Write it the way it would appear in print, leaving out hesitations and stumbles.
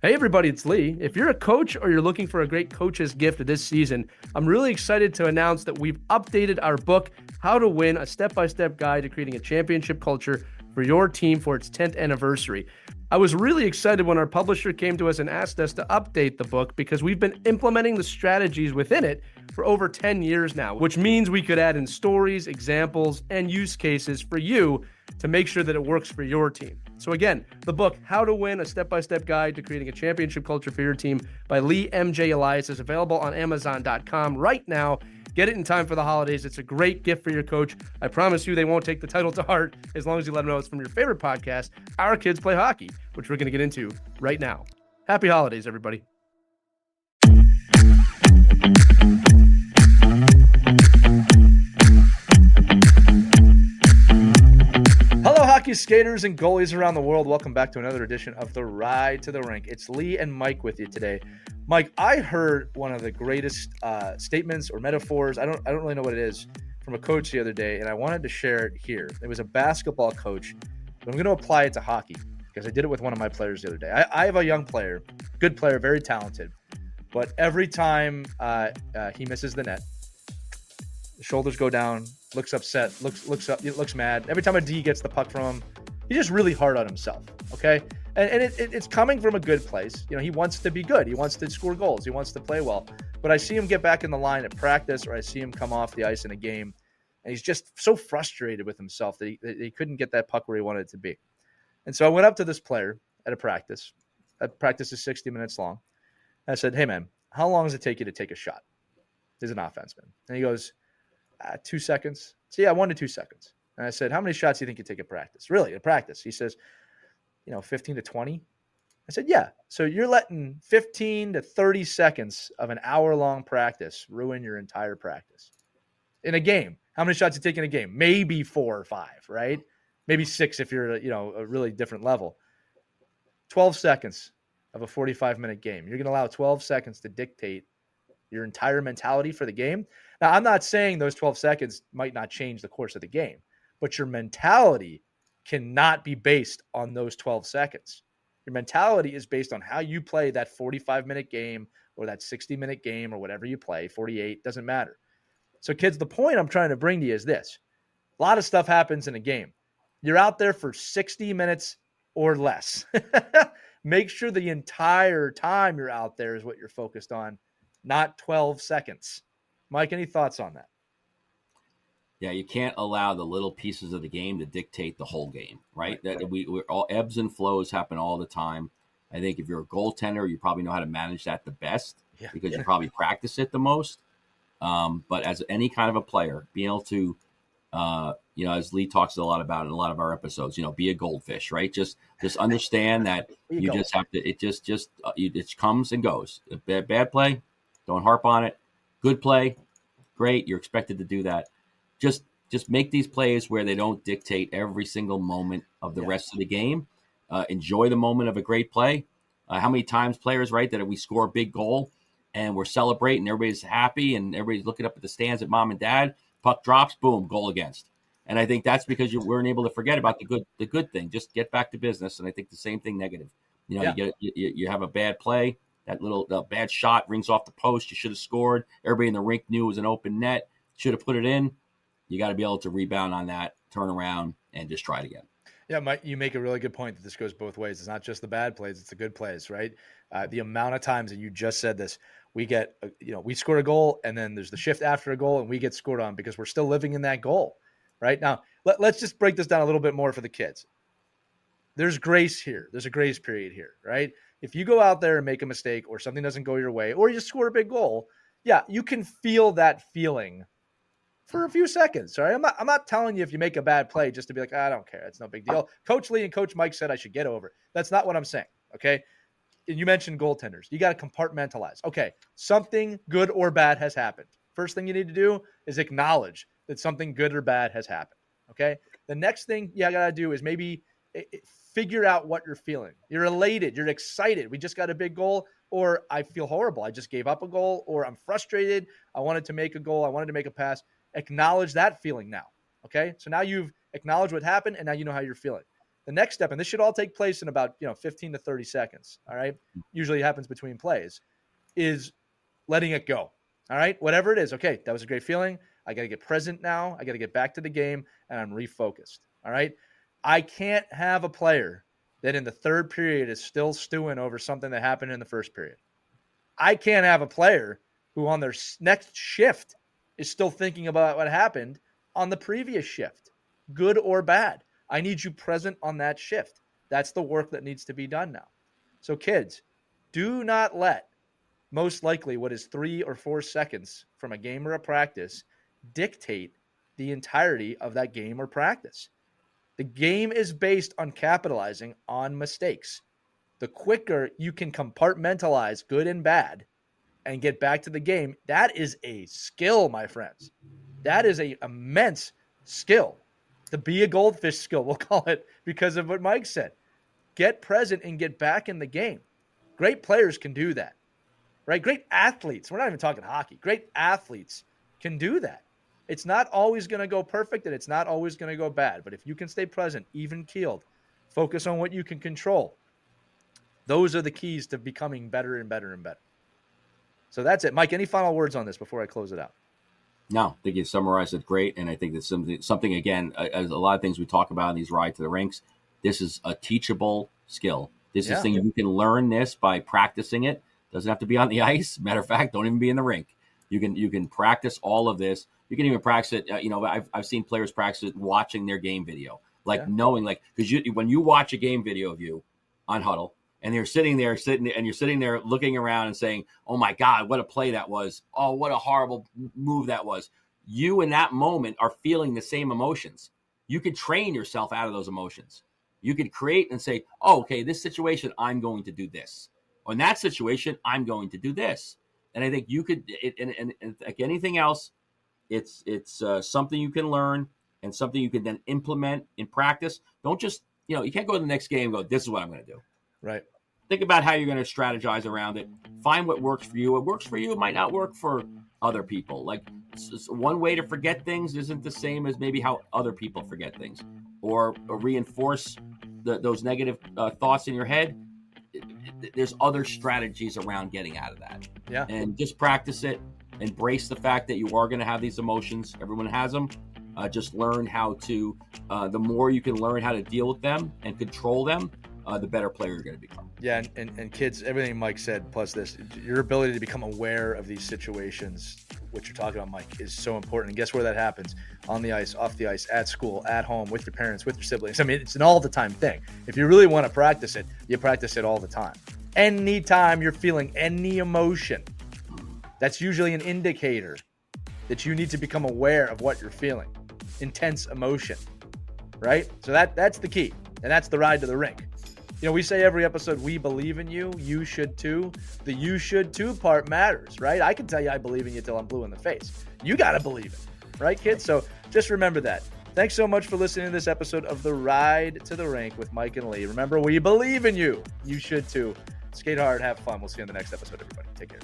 Hey everybody, it's Lee. If you're a coach or you're looking for a great coach's gift this season, I'm really excited to announce that we've updated our book, How to Win, a step-by-step guide to creating a championship culture for your team for its 10th anniversary. I was really excited when our publisher came to us and asked us to update the book because we've been implementing the strategies within it for over 10 years now, which means we could add in stories, examples, and use cases for you to make sure that it works for your team. So again, the book, How to Win, a step-by-step guide to creating a championship culture for your team by Lee M.J. Elias is available on Amazon.com right now. Get it in time for the holidays. It's a great gift for your coach. I promise you they won't take the title to heart as long as you let them know it's from your favorite podcast, Our Kids Play Hockey, which we're going to get into right now. Happy holidays, everybody. Hello, hockey skaters and goalies around the world. Welcome back to another edition of The Ride to the Rink. It's Lee and Mike with you today. Mike, I heard one of the greatest statements or metaphors, I don't really know what it is, from a coach the other day, and I wanted to share it here. It was a basketball coach, but I'm going to apply it to hockey because I did it with one of my players the other day. I have a young player, good player, very talented, but every time he misses the net, the shoulders go down, looks upset, looks mad. Every time a D gets the puck from him, he's just really hard on himself, okay? And it's coming from a good place. You know, he wants to be good. He wants to score goals. He wants to play well. But I see him get back in the line at practice, or I see him come off the ice in a game, and he's just so frustrated with himself that he couldn't get that puck where he wanted it to be. And so I went up to this player at a practice. That practice is 60 minutes long. And I said, hey, man, how long does it take you to take a shot? He's an offenseman. And he goes, 2 seconds. So yeah, 1 to 2 seconds. And I said, how many shots do you think you take at practice? Really, at practice? He says, 15 to 20. I said, yeah. So you're letting 15 to 30 seconds of an hour-long practice ruin your entire practice. In a game, how many shots you take in a game? Maybe 4 or 5, right? Maybe 6 if you're, a really different level. 12 seconds of a 45-minute game. You're going to allow 12 seconds to dictate your entire mentality for the game. Now, I'm not saying those 12 seconds might not change the course of the game, but your mentality cannot be based on those 12 seconds. Your mentality is based on how you play that 45-minute game or that 60-minute game or whatever you play, 48, doesn't matter. So, kids, the point I'm trying to bring to you is this. A lot of stuff happens in a game. You're out there for 60 minutes or less. Make sure the entire time you're out there is what you're focused on, not 12 seconds. Mike, any thoughts on that? Yeah, you can't allow the little pieces of the game to dictate the whole game, right? We're all ebbs and flows happen all the time. I think if you're a goaltender, you probably know how to manage that the best because you probably practice it the most. But as any kind of a player, being able to, as Lee talks a lot about in a lot of our episodes, be a goldfish, right? Just understand that you just have to. It comes and goes. Bad play, don't harp on it. Good play, great. You're expected to do that. Just make these plays where they don't dictate every single moment of the rest of the game. Enjoy the moment of a great play. How many times players, right, that we score a big goal and we're celebrating, everybody's happy and everybody's looking up at the stands at mom and dad, puck drops, boom, goal against. And I think that's because you weren't able to forget about the good thing. Just get back to business. And I think the same thing negative. You have a bad play, that little bad shot rings off the post. You should have scored. Everybody in the rink knew it was an open net. Should have put it in. You got to be able to rebound on that, turn around, and just try it again. Yeah, Mike, you make a really good point that this goes both ways. It's not just the bad plays, it's the good plays, right? The amount of times that you just said this, we get, we scored a goal, and then there's the shift after a goal, and we get scored on because we're still living in that goal, right? Now, let's just break this down a little bit more for the kids. There's grace here. There's a grace period here, right? If you go out there and make a mistake or something doesn't go your way or you just score a big goal, yeah, you can feel that feeling for a few seconds. All right. I'm not telling you if you make a bad play just to be like, I don't care. It's no big deal. Coach Lee and Coach Mike said I should get over it. That's not what I'm saying. Okay. And you mentioned goaltenders. You got to compartmentalize. Okay. Something good or bad has happened. First thing you need to do is acknowledge that something good or bad has happened. Okay. The next thing you got to do is maybe figure out what you're feeling. You're elated. You're excited. We just got a big goal. Or I feel horrible. I just gave up a goal. Or I'm frustrated. I wanted to make a goal. I wanted to make a pass. Acknowledge that feeling now, okay? So now you've acknowledged what happened, and now you know how you're feeling. The next step, and this should all take place in about 15 to 30 seconds. All right. Usually it happens between plays, is letting it go. All right. Whatever it is. Okay. That was a great feeling. I got to get present now. I got to get back to the game, and I'm refocused. All right. I can't have a player that in the third period is still stewing over something that happened in the first period. I can't have a player who on their next shift is still thinking about what happened on the previous shift, good or bad. I need you present on that shift. That's the work that needs to be done now. So kids, do not let most likely what is 3 or 4 seconds from a game or a practice dictate the entirety of that game or practice. The game is based on capitalizing on mistakes. The quicker you can compartmentalize good and bad and get back to the game, that is a skill, my friends. That is an immense skill. To be a goldfish skill, we'll call it, because of what Mike said. Get present and get back in the game. Great players can do that, right? Great athletes. We're not even talking hockey. Great athletes can do that. It's not always going to go perfect, and it's not always going to go bad. But if you can stay present, even-keeled, focus on what you can control, those are the keys to becoming better and better and better. So that's it. Mike, any final words on this before I close it out? No, I think you summarized it great. And I think that's something again, as a lot of things we talk about in these Ride to the Rinks, this is a teachable skill. This is thing you can learn this by practicing it. Doesn't have to be on the ice. Matter of fact, don't even be in the rink. You can practice all of this. You can even practice it. I've seen players practice it watching their game video, knowing, because when you watch a game video of you on Huddle and you're sitting there looking around and saying, "Oh my God, what a play that was! Oh, what a horrible move that was!" You in that moment are feeling the same emotions. You could train yourself out of those emotions. You could create and say, "Oh, okay, this situation, I'm going to do this. Or in that situation, I'm going to do this." And I think you could, and like anything else, it's something you can learn and something you can then implement in practice. Don't just, you can't go to the next game and go, "This is what I'm going to do." Right. Think about how you're going to strategize around it. Find what works for you. What works for you might not work for other people. Like one way to forget things isn't the same as maybe how other people forget things, or reinforce those negative thoughts in your head. There's other strategies around getting out of that. Yeah. And just practice it. Embrace the fact that you are going to have these emotions. Everyone has them. Just learn how to, the more you can learn how to deal with them and control them, the better player you're going to become. Yeah, and kids, everything Mike said, plus this, your ability to become aware of these situations, what you're talking about, Mike, is so important. And guess where that happens? On the ice, off the ice, at school, at home, with your parents, with your siblings. I mean, it's an all-the-time thing. If you really want to practice it, you practice it all the time. Anytime you're feeling any emotion, that's usually an indicator that you need to become aware of what you're feeling. Intense emotion, right? So that's the key, and that's the ride to the rink. We say every episode, we believe in you. You should too. The "you should too" part matters, right? I can tell you I believe in you till I'm blue in the face. You got to believe it, right, kids? So just remember that. Thanks so much for listening to this episode of The Ride to the Rink with Mike and Lee. Remember, we believe in you. You should too. Skate hard, have fun. We'll see you in the next episode, everybody. Take care.